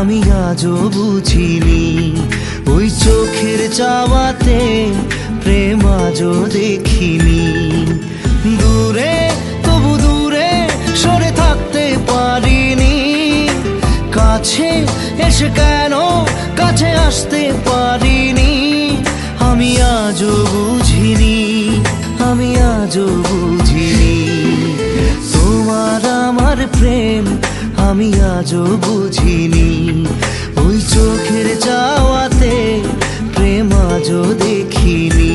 আমি আজও বুঝিনি। ওই চোখের চাওয়াতে প্রেম আজও দেখিনি। দূরে তবু দূরে সরে থাকতে পারিনি, কাছে এসে কেন কাছে আসতে পারিনি। আমি আজও বুঝিনি, আমি আজও বুঝিনি। তোমার আমার প্রেম আমি আজও বুঝিনি। ওই চোখের চাওয়াতে প্রেম আজও দেখিনি।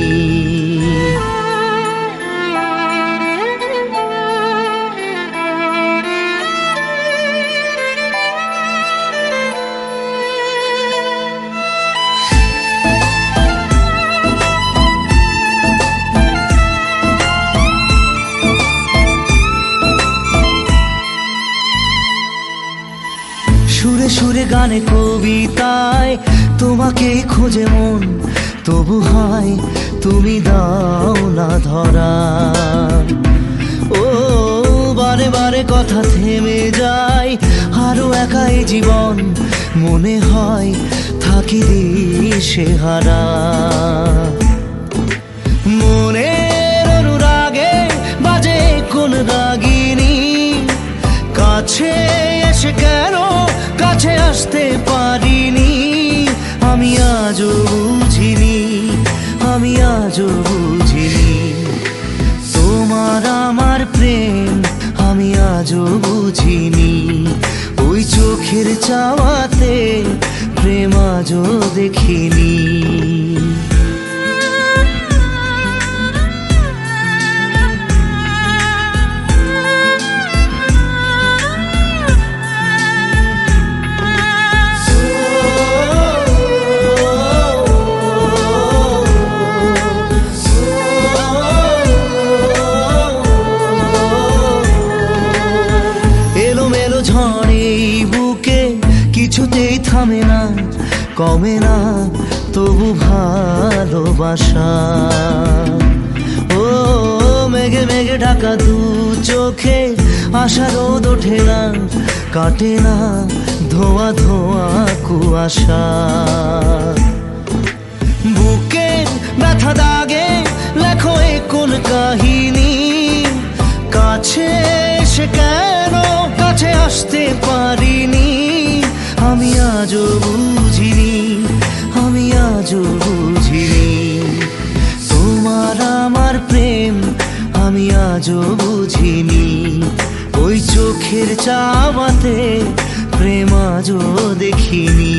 সুরে সুরে গানে কবিতায় তোমাকে খোঁজে মন, তবু হয় তুমি দাও না ধরা। ও বারে বারে কথা থেমে যায়, আরো একাই জীবন মনে হয় থাকি দিশে হারা। মনের অনুরাগে বাজে কোন রাগিনী, কাছে এসে কেন কাছে আসতে পারিনি। আমি আজও বুঝিনি, আমি আজও বুঝিনি। তোমার আমার প্রেম আমি আজও বুঝিনি। ওই চোখের চাওয়াতে প্রেম আজও দেখিনি। কিছুতেই থামে না, কমে না তবু ভালোবাসা। ও মেঘে মেঘে ঢাকা দু চোখে আশা রোদ ওঠে না, কাটে না ধোয়া ধোয়া কুয়াশা। বুকের ব্যথা দাগে লেখো এ কোন কাহিনী, কাছে এসে কেন কাছে আসতে পারিনি। আমি আজও বুঝিনি, আমি আজও বুঝিনি। তোমার আমার প্রেম আমি আজও বুঝিনি। ওই চোখের চাওয়াতে প্রেম আজও দেখিনি।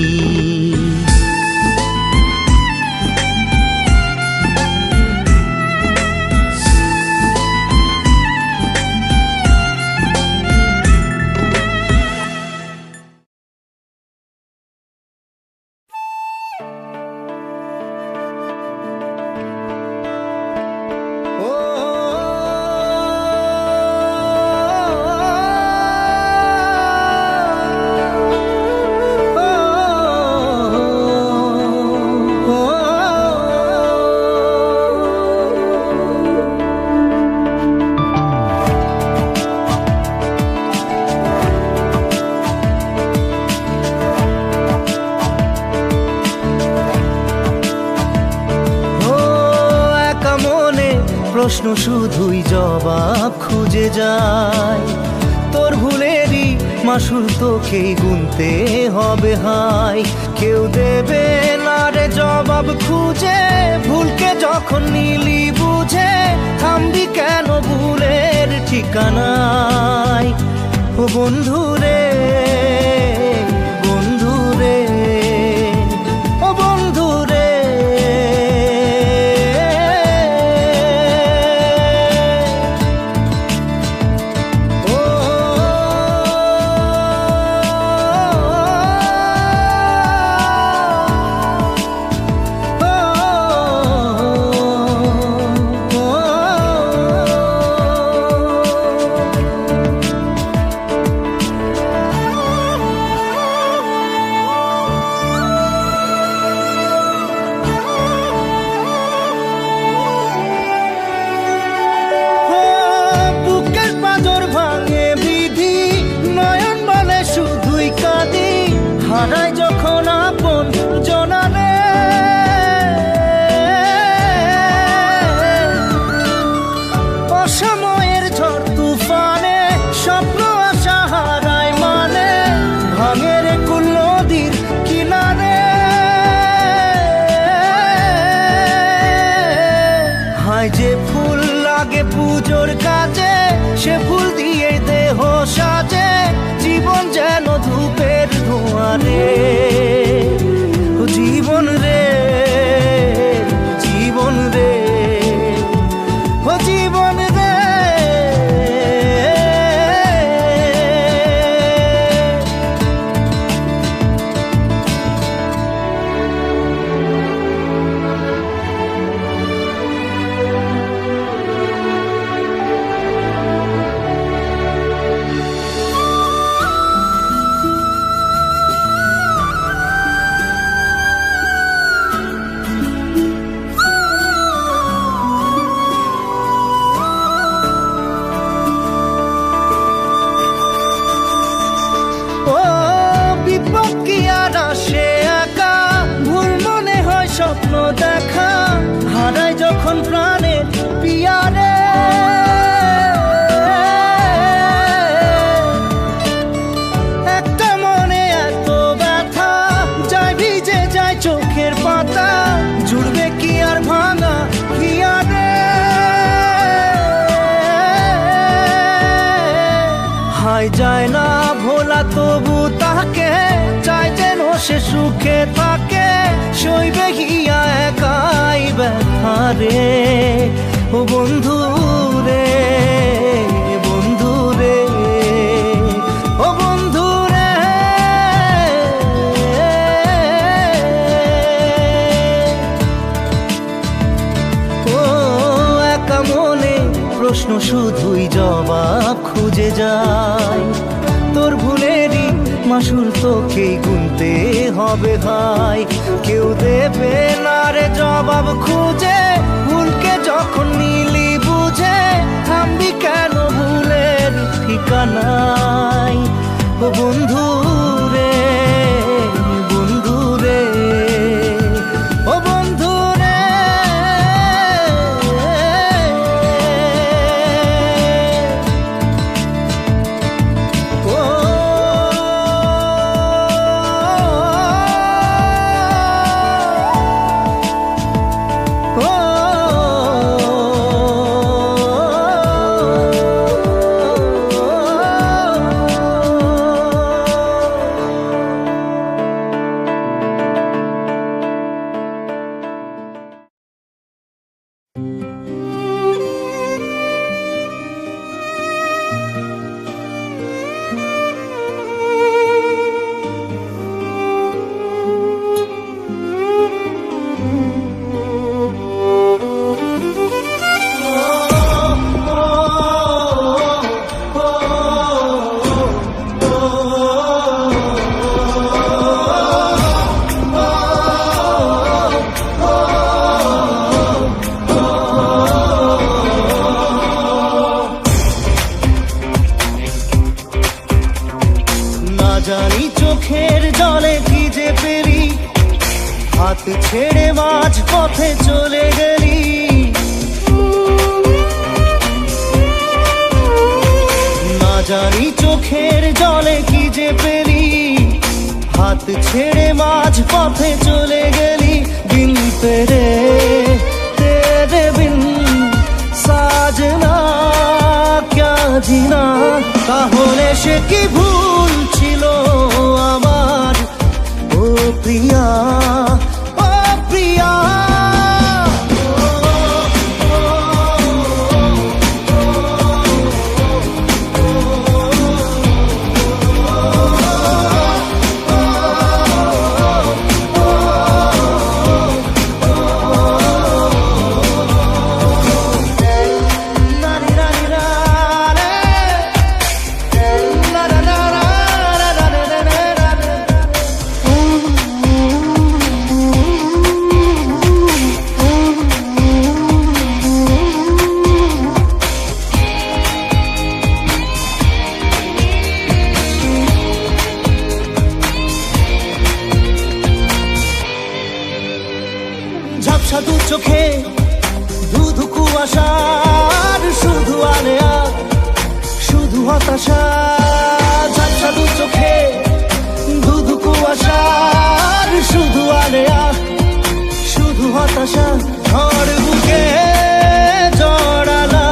প্রশ্ন শুধুই জবাব খুঁজে যায়, তোর ভুলেরই মাসুল তোকেই গুনতে হবে হায়। কেউ দেবে না রে জবাব খুঁজে, ভুলকে যখন নিলি বুঝে থামবি কেন ভুলের ঠিকানায়। ও বন্ধু রে, বন্ধু রে, ও বন্ধু রে। লাগে পুজোর কাজে, সে ফুল দিয়ে দেহ সাজে, জীবন যেন ধূপের ধোঁয়ারে। জীবন রে, জীবন রে, ও জীবন রে। ও বিপদ কি আর আসে একা, ভুল মনে হয় স্বপ্ন দেখা, হারাই যখন প্রাণের পিয়ারে। একটা মনে এত ব্যথা, যায় ভিজে যায় চোখের পাতা, জুড়বে কি আর ভাঙা হিয়ারে। হায় যায় না ভোলা তবু তাকে, চাই যেন সে সুখে থাকে, সইবে হিয়া একাই ব্যথা রে। ও বন্ধু রে, বন্ধু রে, ও বন্ধু রে। ও একা মনে প্রশ্ন শুধুই জবাব খুঁজে যায়, তোর ভুলেরই মাসুল তোকেই গুনতে হবে ভাই। কেউ দেবে না রে জবাব খুঁজে, ভুলকে যখন নিলি বুঝে, থামবি কেন ভুলের ঠিকানায়। ও বন্ধু রে, বন্ধু রে, ও বন্ধু রে। জানি চোখের জলে ভিজে পেরি, হাত ছেড়ে মাঝ পথে চলে গেলি। না জানি চোখের জলে কি যে পেলি, হাত ছেড়ে মাঝ পথে চলে গেলি। বিন তেরে তেরে বিন সাজনা ক্যা জিনা। তাহলে সে কি ভুল ছিল আমার, ও প্রিয়া, ও প্রিয়া। ঝাপসা দু চোখে ধুধু কুয়াশার শুধু আলেয়া, শুধু হতাশা। ঝাপসা দু চোখে ধুধু কুয়াশার শুধু আলেয়া, শুধু হতাশা। ঝড় বুকে জড়ালা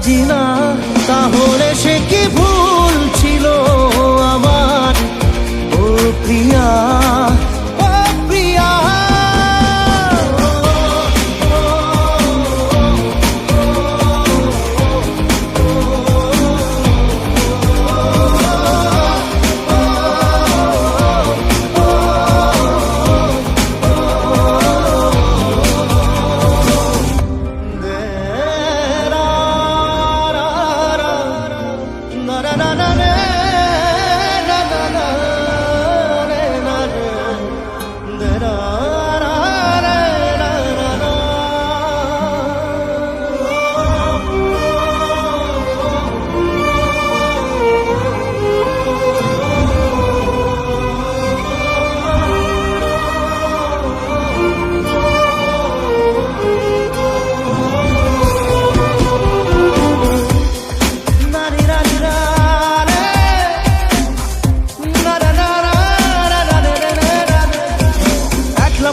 কাজি না, তাহলে সে কি ভুল ছিল আমার? ও প্রিয়া, ও প্রিয়া।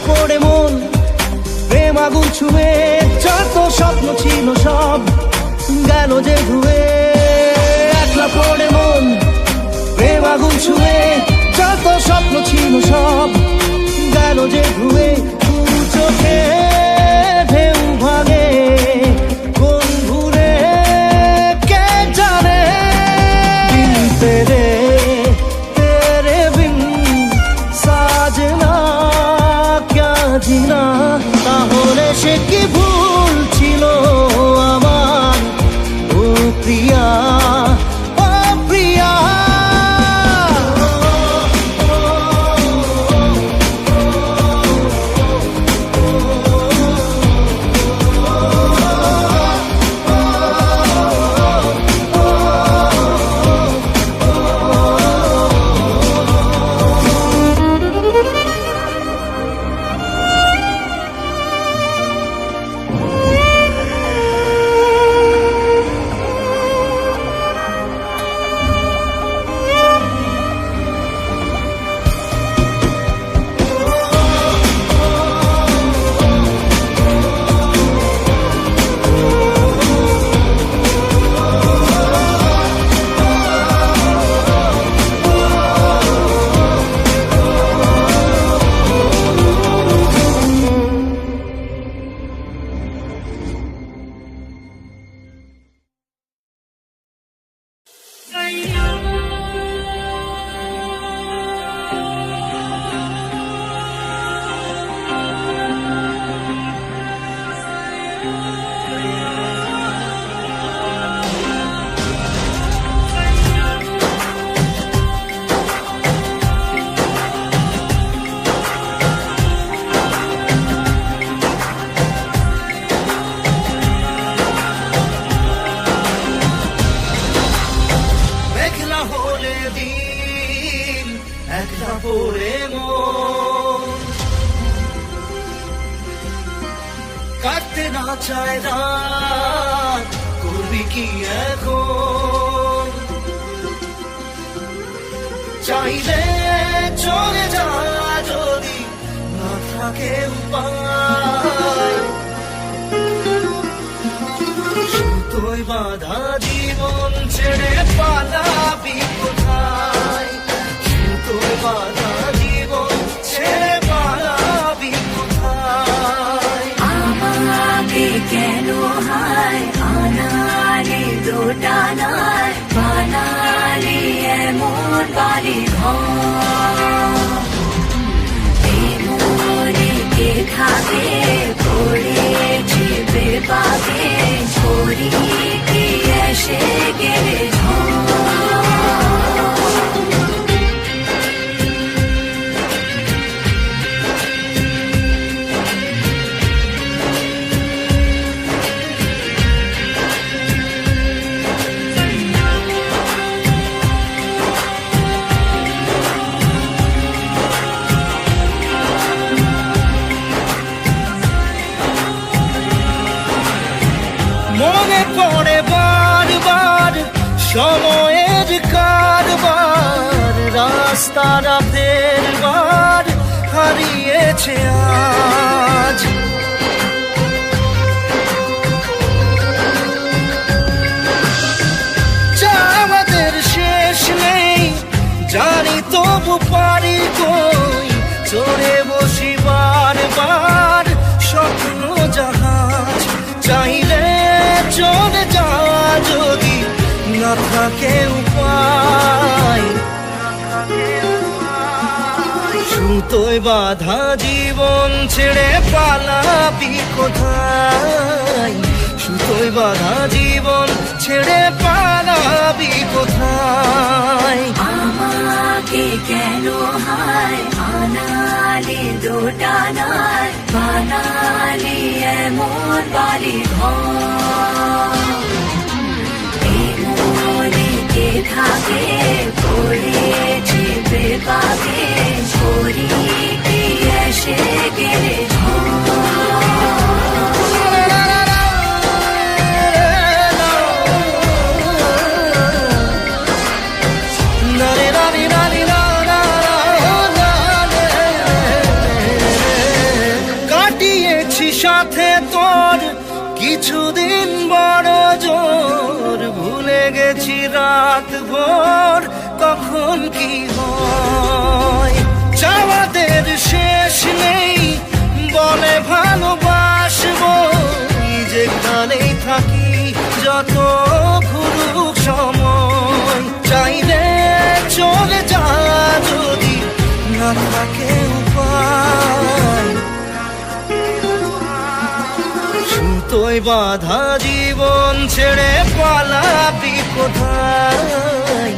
পড়ে মন প্রেম আগুন ছুঁয়ে, যত স্বপ্ন ছিল সব গেল যে ধুয়ে। একলা পড়ে মন প্রেম আগুন ছুঁয়ে, যত স্বপ্ন ছিল সব গেল যে ধুয়ে। দু চোখে ঢেউ ভাঙে কোন ভুলে কে জানে। দিল তেরে তেরে বিন সাজনা জিনা, তাহলে সে কি ভুল ছিল আমার? ও প্রিয়া, ও প্রিয়া। একলা পড়ে মন কাটতে না চায় রাত, করবি কি এখন? চাইলে চলে যা যদি না থাকে উপায়। সুতোয় বাঁধা জীবন ছেড়ে পালাবি কোথায়? সুতোয় বাঁধা জীবন ছেড়ে পালাবি কোথায়? আমাকে কেন হায় আনালি দোটানায় বানালি এমন বাড়ি ঘর? মনে কে থাকে পড়েছে বেপাকে, ছড়ি কি এসে গেলে মনে পড়ে বারবার সময়ের কারবার, রাস্তার ফেরবার হারিয়েছে আজ। থাকে উপায়, সুতোয় বাঁধা জীবন ছেড়ে পালাবি কোথায়, সুতোয় বাঁধা জীবন ছেড়ে পালাবি কোথায়। আমাকে কেন হায় আনালি দোটানায়, বানালি এমন বাড়ি ঘর, এই মনে কে থাকে পড়েছে বেপাকে, ছড়ি কি এসে গেলে কাটিয়েছি সাথে তোর কিছুদিন বড় জোর, ভুলে গেছি রাত ভোর কখন কি হয়। চাওয়াদের শেষ নেই বলে ভালোবাসবো, যেখানেই থাকি যত ঘুরুক সময়, চাইলে চলে যা যদি না থাকে উপায়, সুতোয় বাঁধা জীবন ছেড়ে পালাবি কোথায়,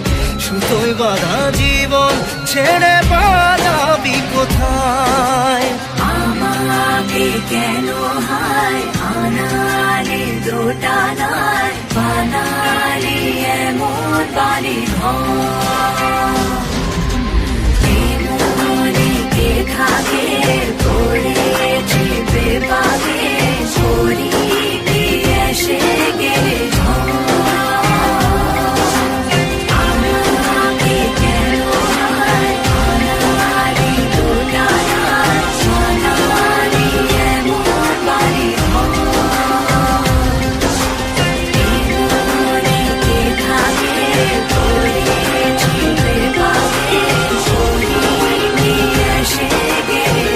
সুতোয় বাঁধা জীবন ছেড়ে পালাবি কোথায়। আমাকে কেন হায় আনালি দোটানায়, বানালি এমন বাড়ি ঘর, এই মনে কে থাকে পড়েছে বেপাকে, ছড়ি কি এসে গেলে আমাকে কেন হায় আনালি দোটানায়, বানালি এমন বাড়ি ঘর, এই মনে কে থাকে পড়েছে বেপাকে, ছড়ি কি এসে গেলে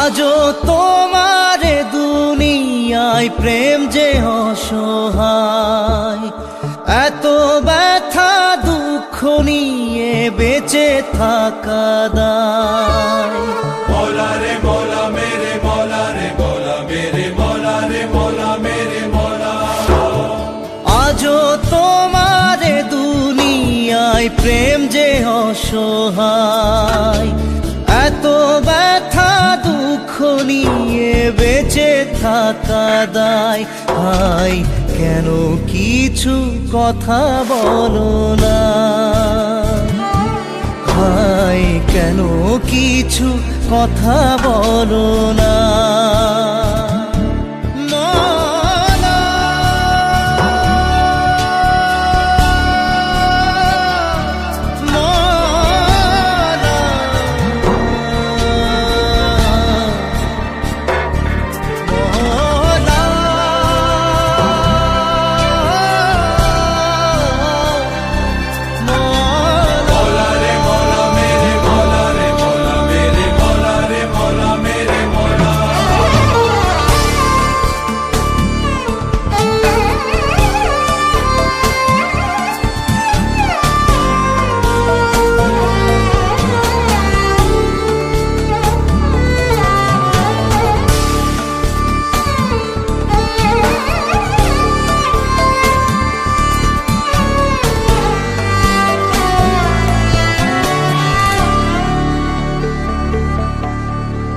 আজও তোমারে দুনিয়ায় প্রেম যে অসহায়, এত ব্যথা দুঃখ নিয়ে বেঁচে থাকা দায়। মৌলা রে মৌলা মেরে মৌলা রে মৌলা মেরে মৌলা রে মৌলা মেরে মৌলা, আজও তোমারে দুনিয়ায় প্রেম যে অসহায়, এত ব্যথা দুঃখ নিয়ে বেঁচে থাকা দায়। হাই কেন কিছু কথা বলো না, হাই কেন কিছু কথা বলো না।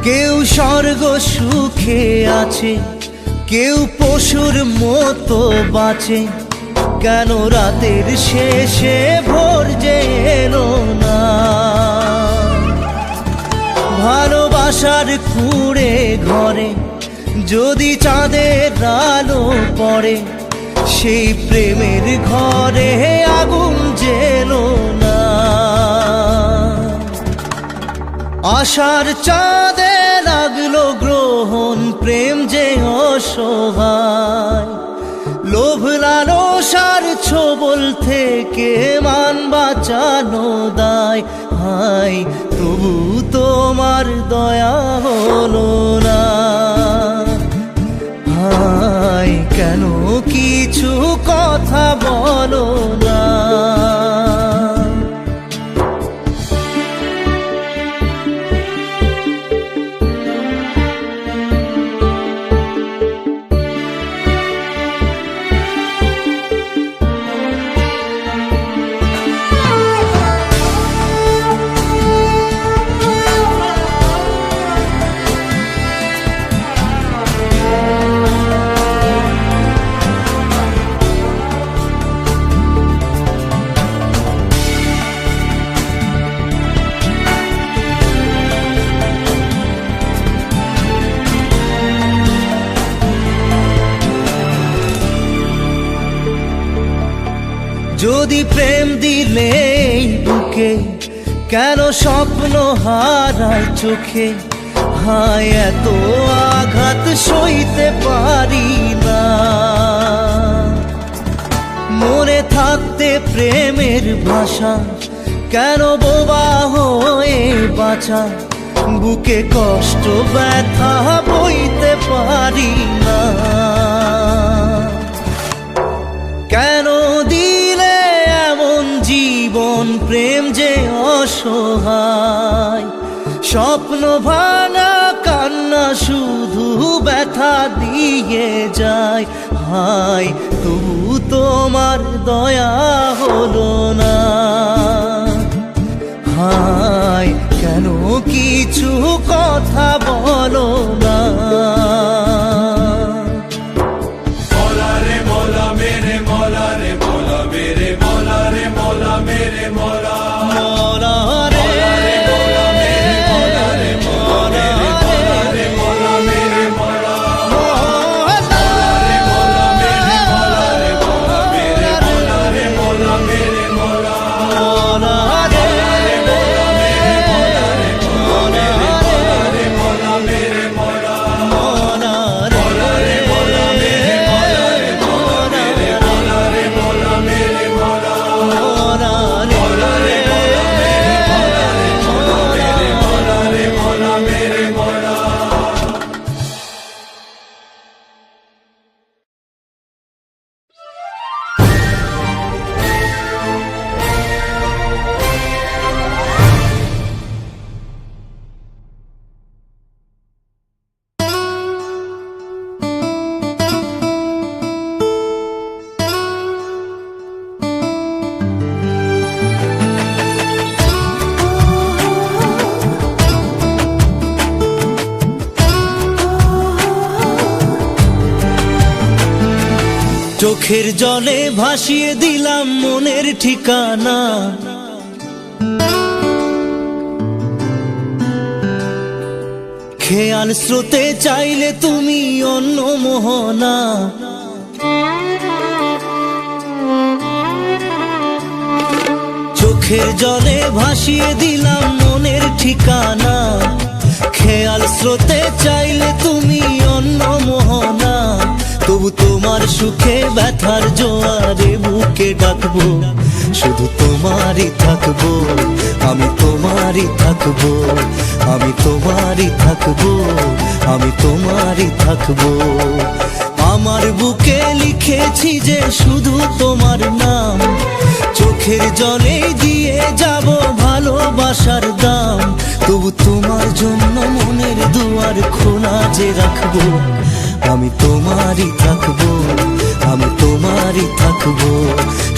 কেউ স্বর্গ সুখে আছে, কেউ পশুর মতো বাঁচে, কেন রাতের শেষে ভোর যে এলো না? ভালোবাসার কুঁড়ে ঘরে যদি চাঁদের আলো পড়ে, সেই প্রেমের ঘরে আগুন জ্বেলো না। আশার চাঁদে লাগলো গ্রহণ, প্রেম যে অসহায়, লোভ লালসার ছোবল থেকে মান বাঁচানো দায়। হায় তবু তোমার দয়া হলো না, হায় কেন কিছু কথা বলো না? যদি প্রেম দিলে বুকে, কেন স্বপ্ন হারায় চোখে? হায় এত আঘাত সইতে পারি না, মনে থাকতে প্রেমের ভাষা, কেন বোবা হয়ে বাঁচা? বুকে কষ্ট ব্যথা বইতে পারি না, কেন দিলে এমন জীবন? প্রেম যে অসহায়, স্বপ্ন ভাঙা কান্না শুধু ব্যথা দিয়ে যায়। হায় তবু তোমার দয়া হলো না, হায় কেন কিছু কথা বলো না? मौला रे मौला मेरे मौला रे मौला मेरे मौला रे मौला मेरे मौला মৌলা রে मौला मेरे मौला रे मौला रे मौला मेरे मौला रे मौला मेरे मौला रे मौला मेरे मौला रे मौला मेरे मौला মৌলা রে मौला मेरे मौला रे मौला रे मौला मेरे मौला মৌলা রে मौला मेरे मौला रे मौला मेरे मौला रे मौला मेरे मौला মৌলা রে मौला रे मौला मेरे मौला रे मौला मेरे मौला रे मौला मेरे मौला চোখের জলে ভাসিয়ে দিলাম মনের ঠিকানা, খেয়াল স্রোতে চাইলে তুমি অন্য মোহনা। চোখের জলে ভাসিয়ে দিলাম মনের ঠিকানা, খেয়াল স্রোতে চাইলে তুমি অন্য মোহনা। তবু তোমার সুখে ব্যথার জোয়ারে বুকে ডাকবো, শুধু তোমারই থাকবো, আমি তোমারই থাকবো, আমি তোমারই থাকবো, আমি তোমারই থাকবো। আমার বুকে লিখেছি যে শুধু তোমার নাম, চোখের জলে দিয়ে যাব ভালোবাসার দাম। তবু তোমার জন্য মনের দুয়ার খোলা যে রাখবো, আমি তোমারই থাকবো, আমি তোমারই থাকবো,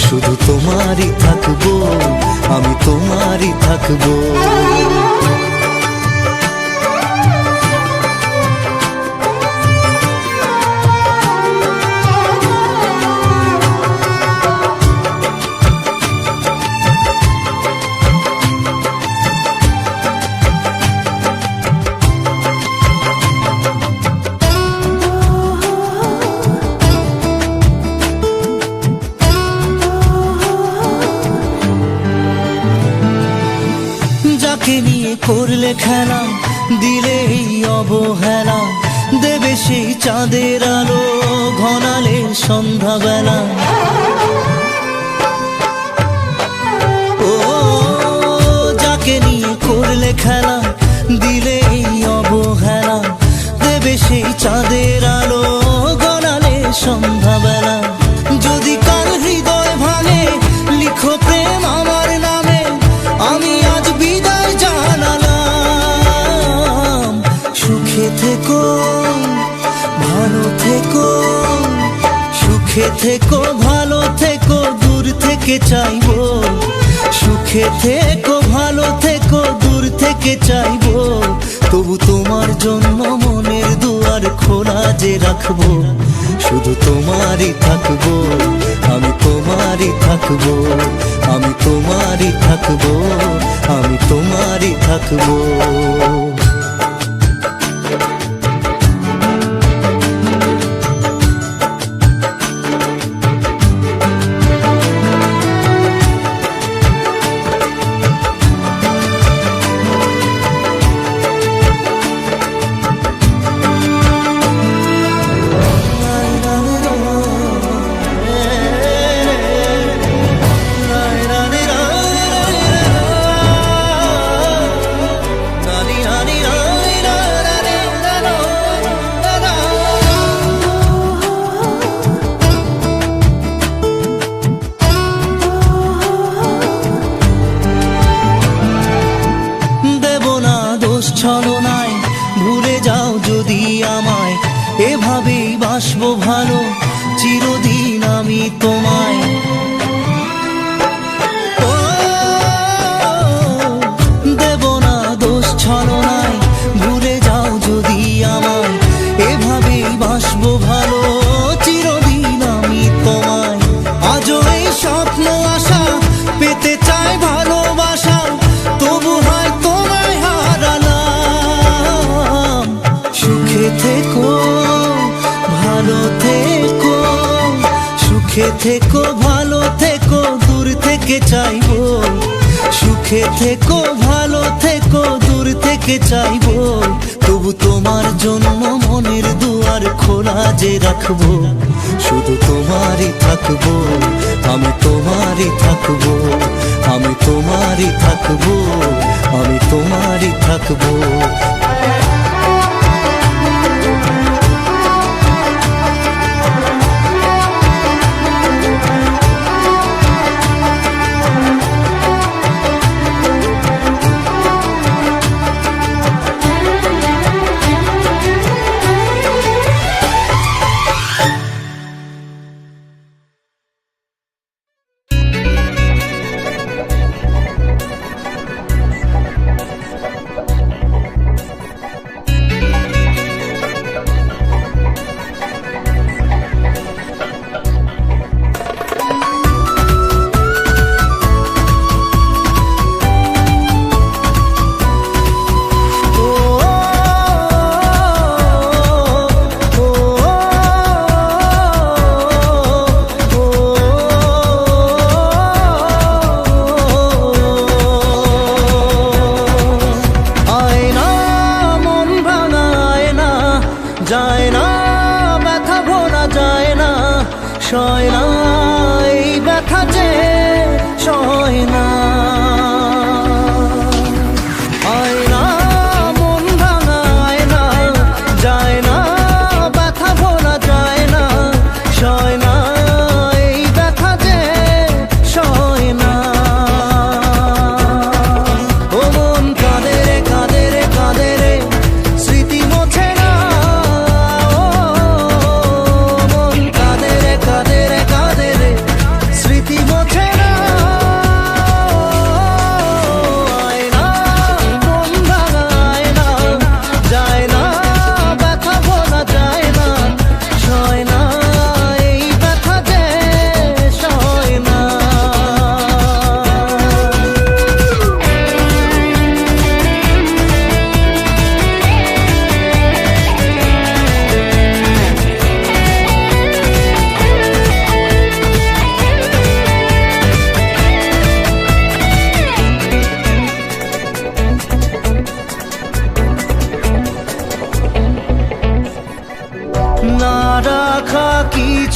শুধু তোমারই থাকবো, আমি তোমারই থাকবো। যাকে নিয়ে করলে খেলা, দিলে এই অবহেলা, দেবে সেই চাঁদের আলো ঘনালে সন্ধ্যাবেলা। ও যাকে নিয়ে করলে খেলা, দিলে এই অবহেলা, দেবে সেই চাঁদের আলো গড়ালে সন্ধ্যাবেলা। যদি কার হৃদয় ভাঙে, লিখো প্রেম আমার নামে, আমি আজ বিদায় জানালাম। সুখে থেকো, ভালো থেকো, সুখে থেকো, ভালো থেকো, দূর থেকে চাইবো। সুখে থেকো, ভালো থেকো, দূর থেকে চাইবো। তবু তোমার জন্য মনের দুয়ার খোলা যে রাখবো, শুধু তোমারই থাকবো, আমি তোমারই থাকবো, আমি তোমারই থাকবো, আমি তোমারই থাকবো। ছলনায় ভুলে যাও যদি আমায়, এভাবেই বাসবো ভালো চিরদিন আমি তোমায়। ও দেব না দোষ ছলনায়, ভুলে যাও যদি আমায়, এভাবেই বাসবো ভালো চিরদিন আমি তোমায়। আজও এই স্বপ্ন আশা পেতে চাই ভালোবাসা, তবু হয় তোমায় হারালাম। সুখে থেকো, ভালো থেকো, সুখে থেকো, ভালো থেকো, দূর থেকে চাইবো। সুখে থেকো, ভালো থেকো, দূর থেকে চাইবো। তবু তোমার জন্য মনের দুয়ার খোলা যে রাখবো, শুধু তোমারই থাকবো, আমি তোমারই থাকবো, আমি তোমারই থাকবো, আমি তোমারই থাকবো।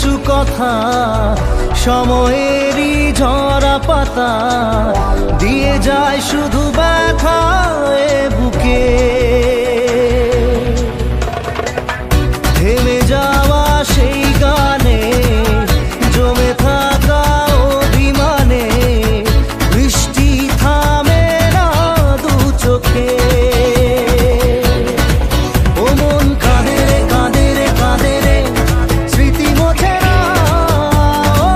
কিছু কথা সময়েরই ঝরা পাতা দিয়ে যায় শুধু ব্যথা এ বুকে। থেমে যাওয়া সেই গানে জমে থাকা অভিমানে বৃষ্টি থামে না দু চোখে। ও মন কাঁদে রে কাঁদে রে কাঁদে রে স্মৃতি মোছে না। ও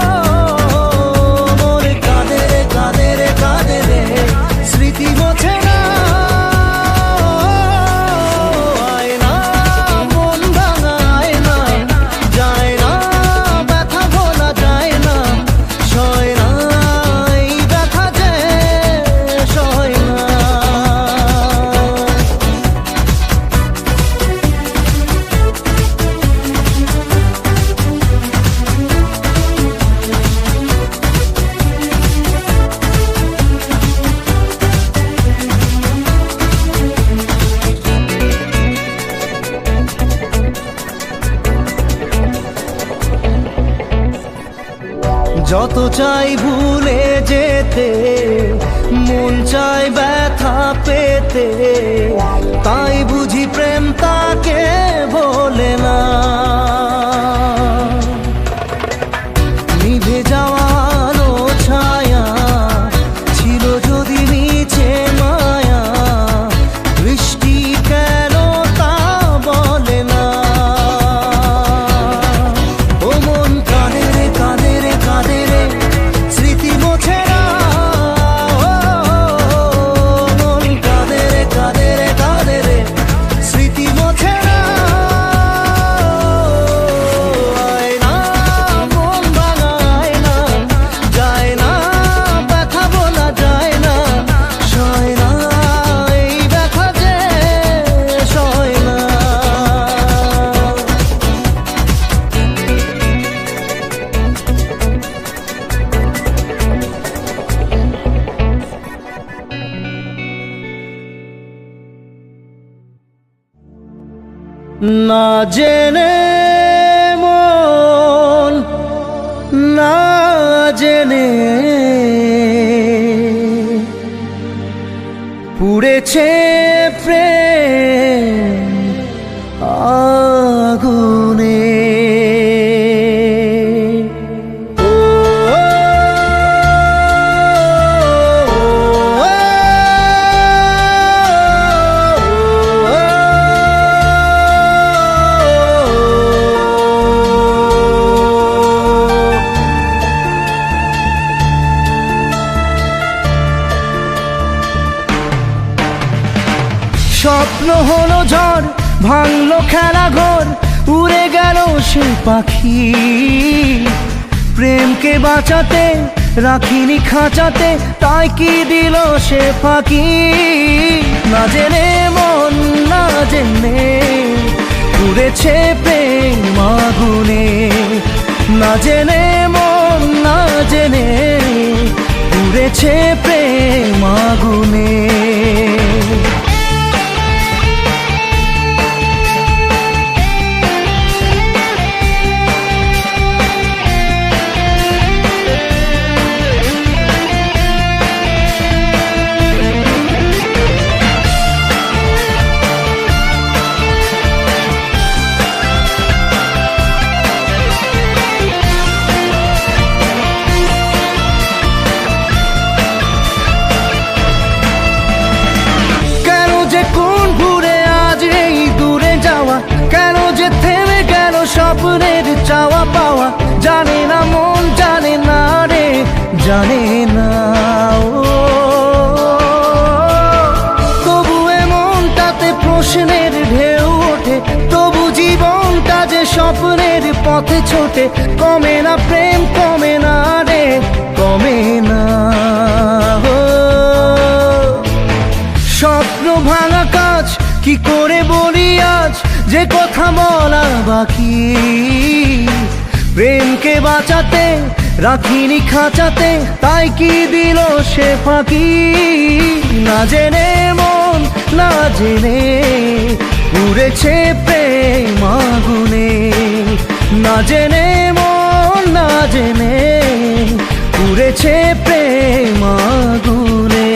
মন কাঁদে রে কাঁদে রে কাঁদে রে স্মৃতি মোছে না। আয় না মন ভাঙা আয় না, যায় না ব্যথা ভোলা যায় না, সয় না এই ব্যথা যে সয় না। যত চাই ভুলে যেতে মন চাই ব্যথা পেতে, তাই বুঝি প্রেম তাকে বলে না। নিভে যাওয়া আলো ছায়া ছিল যদি নিচে মায়া, বৃষ্টি কেন তা বলে না। ও মন কাঁদে রে কাঁদে রে কাঁদে রে স্মৃতি মোছে না। ও মন কাঁদে রে কাঁদে রে কাঁদে রে স্মৃতি মোছে না। আয় না মন ভাঙা আয় না, যায় না ব্যথা বলা যায় না, সয় না এই ব্যথা যে সয় না। না জেনে মন না জেনে পুড়েছে প্রেম আগুনে। স্বপ্ন হলো ঝড় ভাঙলো খেলা ঘর, উড়ে গেল সে পাখি। প্রেমকে বাঁচাতে রাখিনি খাঁচাতে, তাই কি দিল সে ফাঁকি। না জেনে মন না জেনে পুড়েছে প্রেম আগুনে। না জেনে মন না জেনে পুড়েছে প্রেম আগুনে। স্বপ্নের চাওয়া পাওয়া জানে না মন জানে না রে জানে না। ও তবু এমনটাতে প্রশ্নের ঢেউ ওঠে, তবু জীবনটা যে স্বপ্নের পথে ছোটে। কমে না প্রেম কমে না রে কমে না। স্বপ্ন ভাঙা কাজ কি করে বলি আজ, যে কথা বলা বাকি। প্রেমকে বাঁচাতে রাখিনি খাঁচাতে, তাই কি দিল সে ফাঁকি। না জেনে মন না জেনে পুড়েছে প্রেম আগুনে। না জেনে মন না জেনে পুড়েছে প্রেম আগুনে।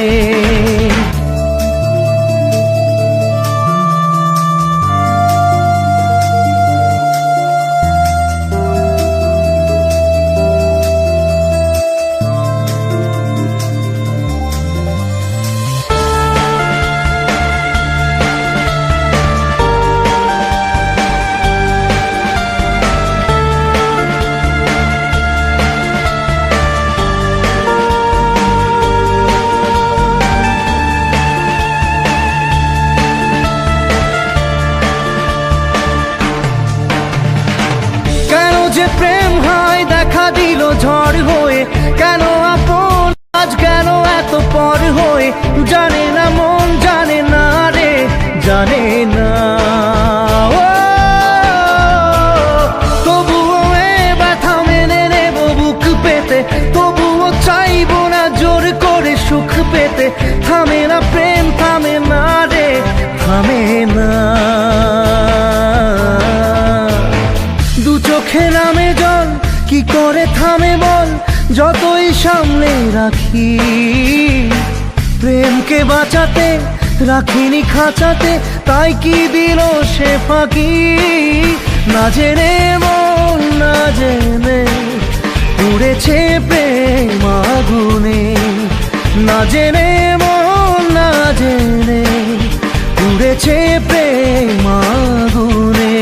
যে প্রেম হয় দেখা দিল ঝড় হয়ে, কেন আপন আজ কেন এত পর হয়ে, জানে না মন জানে না রে জানে না। তবুও এ ব্যথা মেনে নেব বুক পেতে, তবুও চাইবো না জোর করে সুখ পেতে। থামে না প্রেম থামে না রে থামে না। দু চোখে নামে জল কি করে থামে বল, যতই সামলে রাখি প্রেমকে বাঁচাতে রাখিনি খাঁচাতে, তাই কি দিল সে ফাঁকি। না জেনে মন না জেনে পুড়েছে প্রেম আগুনে, না জেনে মন না জেনে পুড়েছে প্রেম আগুনে।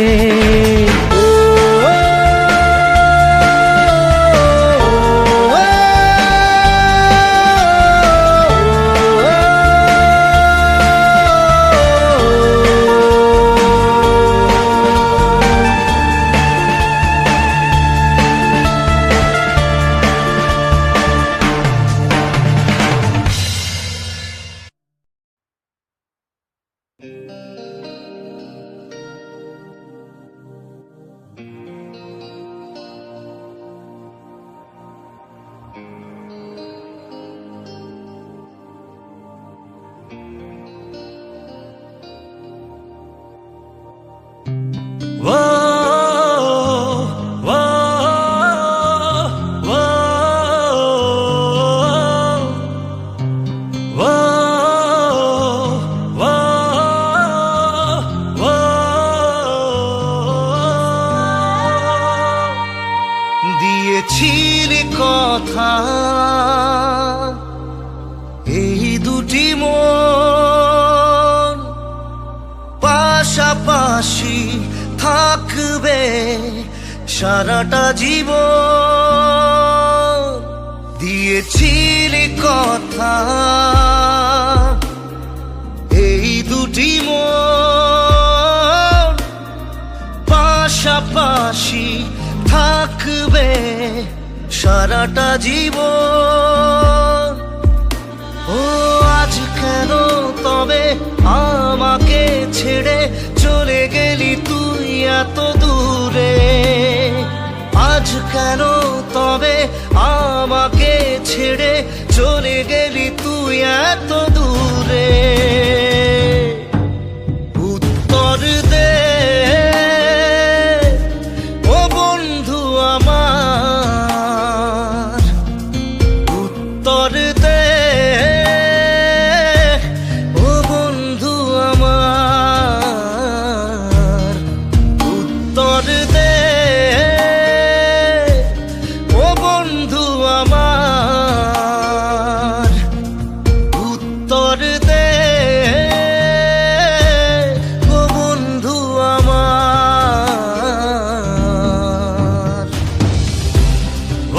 দিয়েছিলি কথা এই দুটি মন পাশাপাশি থাকবে সারাটা জীবন। দিয়েছিলি কথা এই দুটি মন পাশাপাশি থাকবে সারাটা জীবন। ও আজ কেন তবে আমাকে ছেড়ে চলে গেলি তুই এত দূরে, আজ কেন তবে আমাকে ছেড়ে চলে গেলি তুই এত দূরে। উত্তর দে ও বন্ধু আমার, উত্তর দে ও বন্ধু আমার, উত্তর দে ও বন্ধু আমার, উত্তর দে ও বন্ধু আমার। ও ও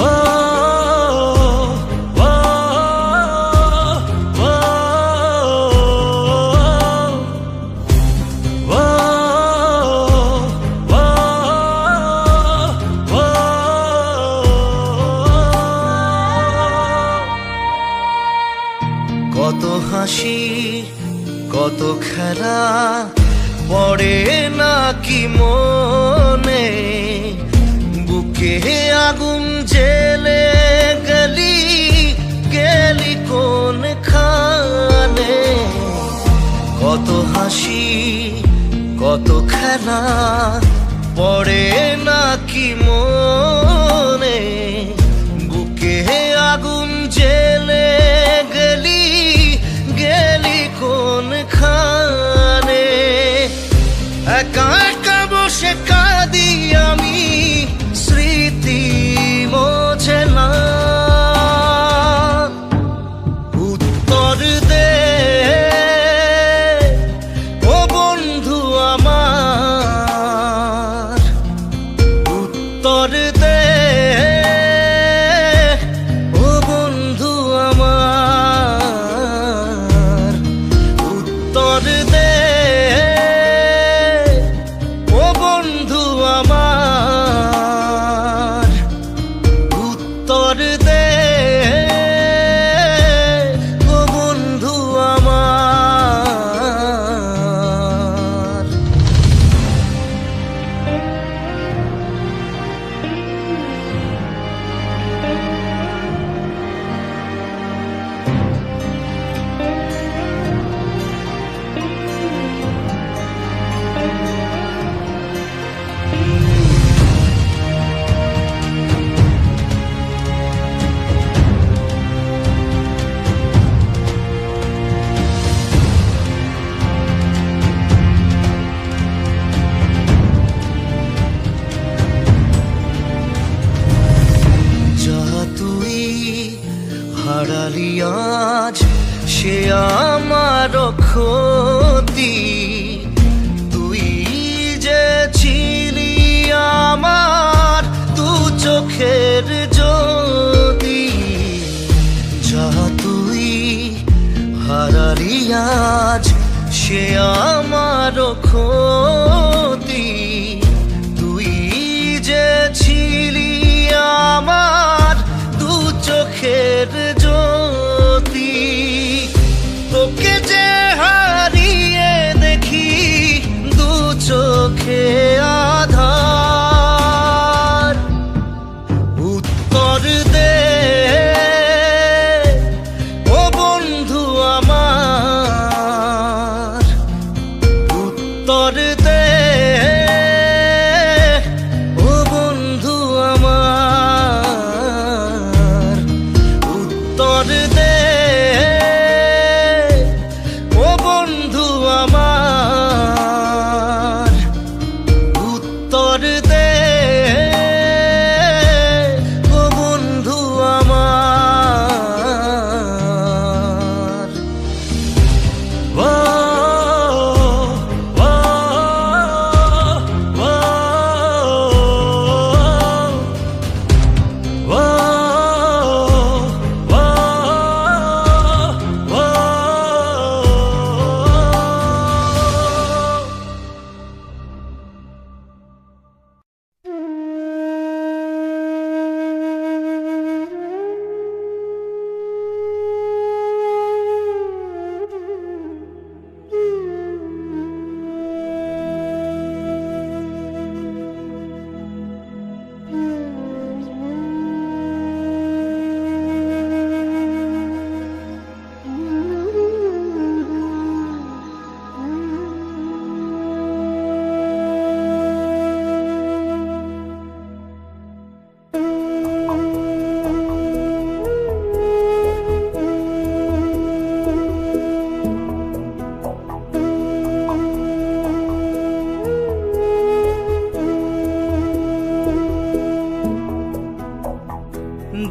ও কত হাসি কত খেলা পড়ে নাকি মনে, বুকে আগুন জেলে গলি গেলি কোন খানে। কত হাসি কত খেলা পড়ে নাকি মনে, উত্তর দে ও বন্ধু আমার, উত্তর দে ও বন্ধু আমার, উত্তর দে ও বন্ধু আমার, উত্তর দে ও বন্ধু আমার। যা তুই হারালি আজ সে আমার ক্ষতি, তুই যে ছিলি আমার দু চোখের জ্যোতি। যা তুই হারালি আজ সে আমার ক্ষতি, তুই যে ছিলি আমার দু চোখের জ্যোতি। তোকে যে হারিয়ে দেখি দু চোখে আধার, উত্তর দে ও বন্ধু আমার, উত্তর দে ও বন্ধু আমার, উত্তর দে ও বন্ধু আমার, উত্তর দে ও বন্ধু আমার। ও ও ও ও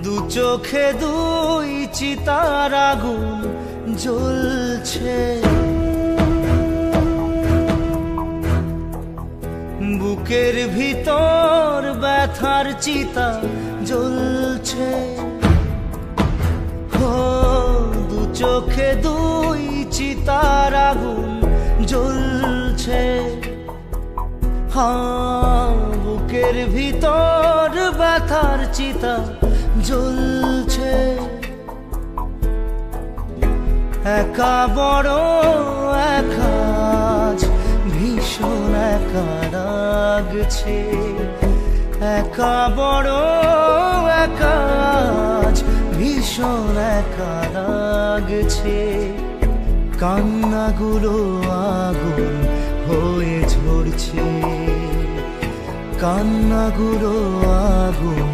দু চোখে দুই চিতার আগুন জ্বলছে, বুকের ভিতর ব্যথার চিতা জ্বলছে। ও দু চোখে দুই চিতার আগুন জ্বলছে, হ্যাঁ বুকের ভিতর ব্যথার চিতা জ্বলছে। একা বড় একা আজ ভীষণ একা লাগছে, একা বড় একা আজ ভীষণ একা লাগছে। কান্নাগুলো আগুন হয়ে ঝরছে, কান্নাগুলো আগুন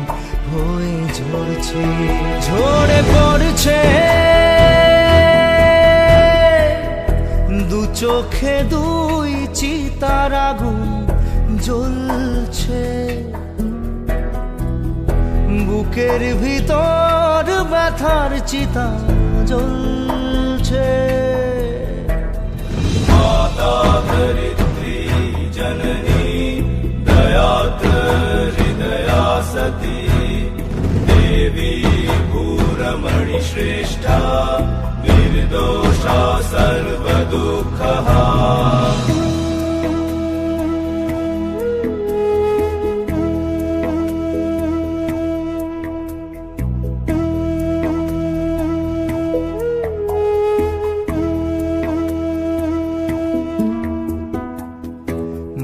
হয়ে ঝরছে, ঝরে পড়ছে। দু চোখে দুই চিতার আগুন জ্বলছে, বুকের ভিতর ব্যথার চিতা জ্বলছে। सर्वदुःखहा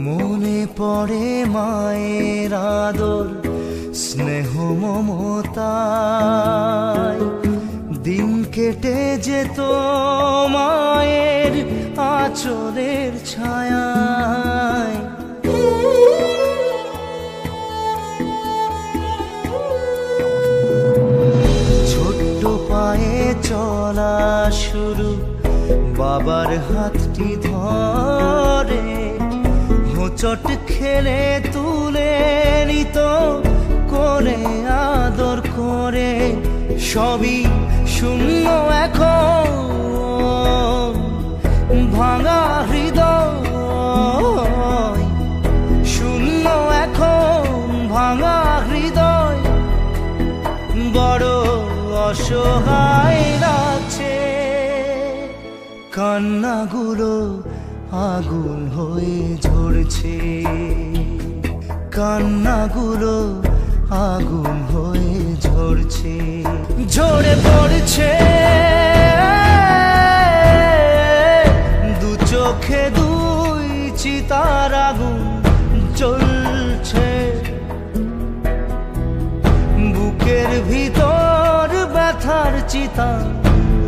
মনে পড়ে মায়ের আদর স্নেহ মমতায় দিন কেটে যেত মায়ের আঁচলের ছায়ায়। ছোট্ট পায়ে চলা শুরু, বাবার হাতটি ধরে হোঁচট খেলে তুলে নিত কোলে আদর করে। সবই শূন্য এখন, ভাঙা হৃদয় শূন্য এখন, ভাঙা হৃদয় বড় অসহায় লাগছে। কান্নাগুলো আগুন হয়ে ঝরছে, কান্নাগুলো আগুন হয়ে ঝরছে, ঝরে পড়ছে দু চোখে দুই চিতার আগুন জ্বলছে। বুকের ভিতর ব্যথার চিতা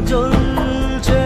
জ্বলছে।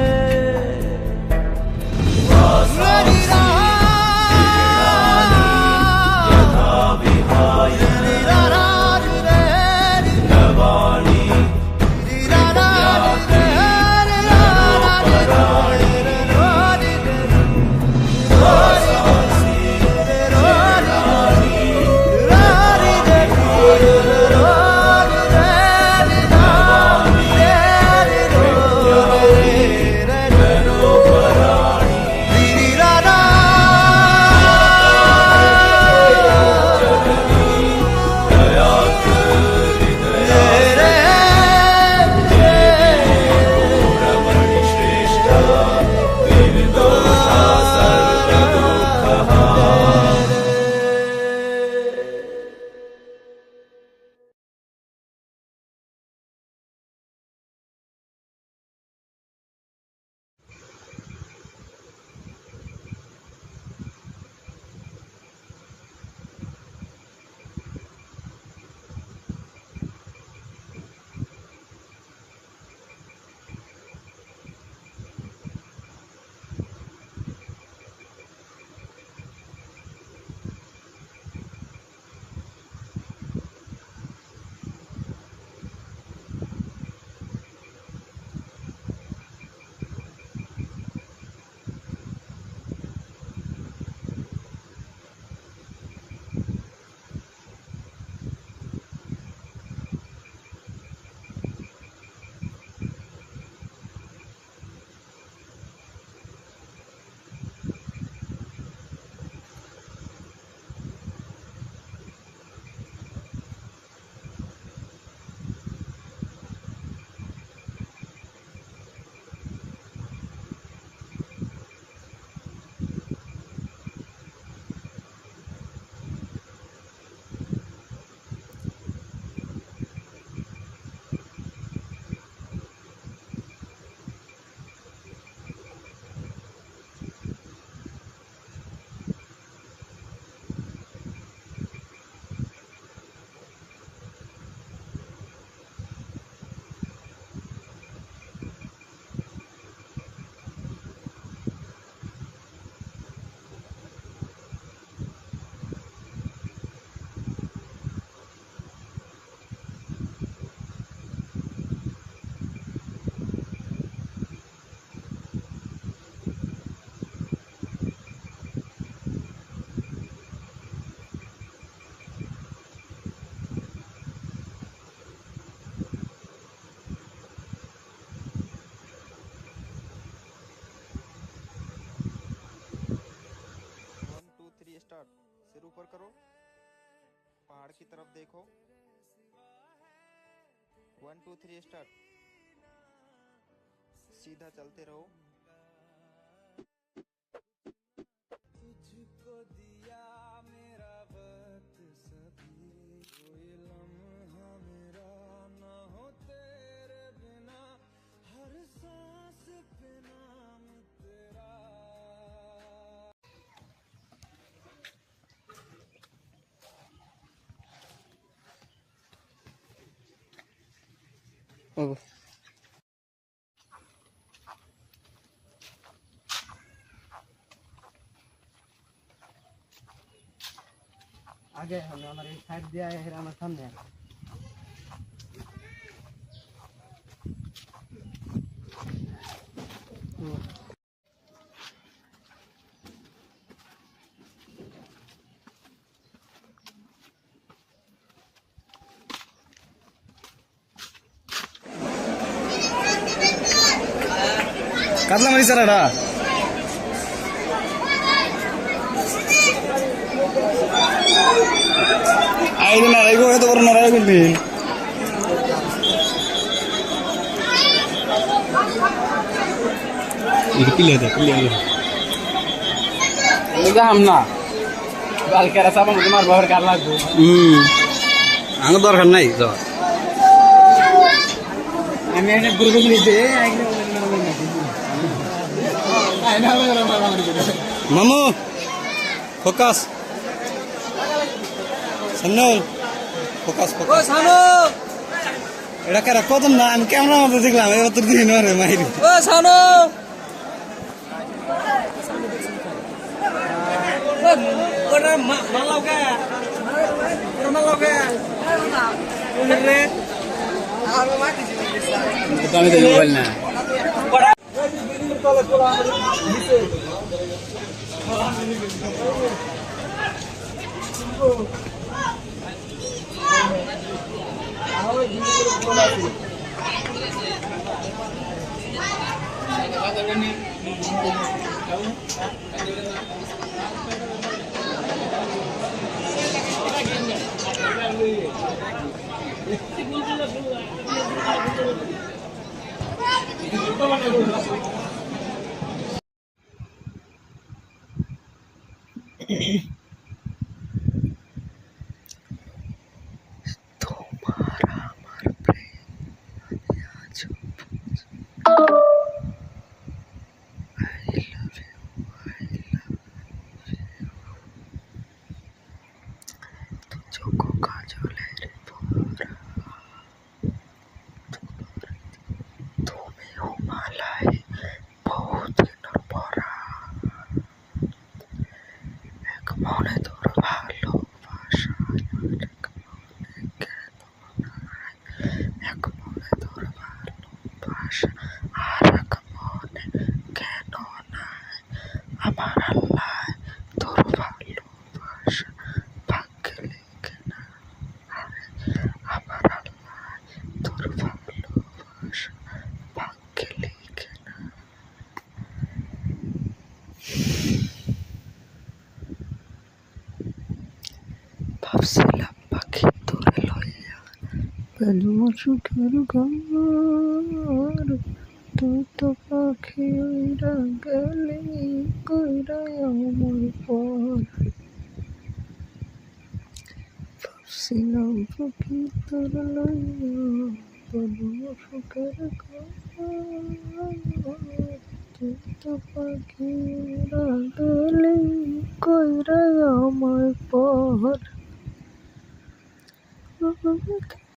पहाड़ की तरफ देखो। 1 2 3 स्टार्ट। सीधा चलते रहो। तुझको दिया मेरा वक्त सभी, कोई लम्हा मेरा ना हो तेरे बिना, हर सांस पे नाम तेरा। आगे हमें हमारे साइड दिया है हमारे सामने কাতলা মারি চারাটা আইরে না রাইগো এত বড় না রাইগো দিন ఇది పిల్లదే लगा हम ना बाल के रसा में तुम्हारे बाहर कर लागो আঙ্গ দরকার নাই তো আমি একটা গ্রুপে নিতে মামু ফোকাস সন্নল ফোকাস ফোকাস সানো এটা কারা কদম না আমি ক্যামেরা মধ্যে দেখলাম এবার তোর দিন রে মাইরি ও সানো ওরা মালাও কে ওরা মালাও কে রে আমি তো মোবাইল না ভাবছিলাম পাখি তোরে লইয়া পেলুম সুখের ঘর, তুই তো পাখি উইরা গেলি কইরা আমার পর। ভাবছিলাম পাখি তোরে লইয়া পেলুম সুখের ঘর, তুই তো পাখি উইরা গেলি কইরা আমার পর।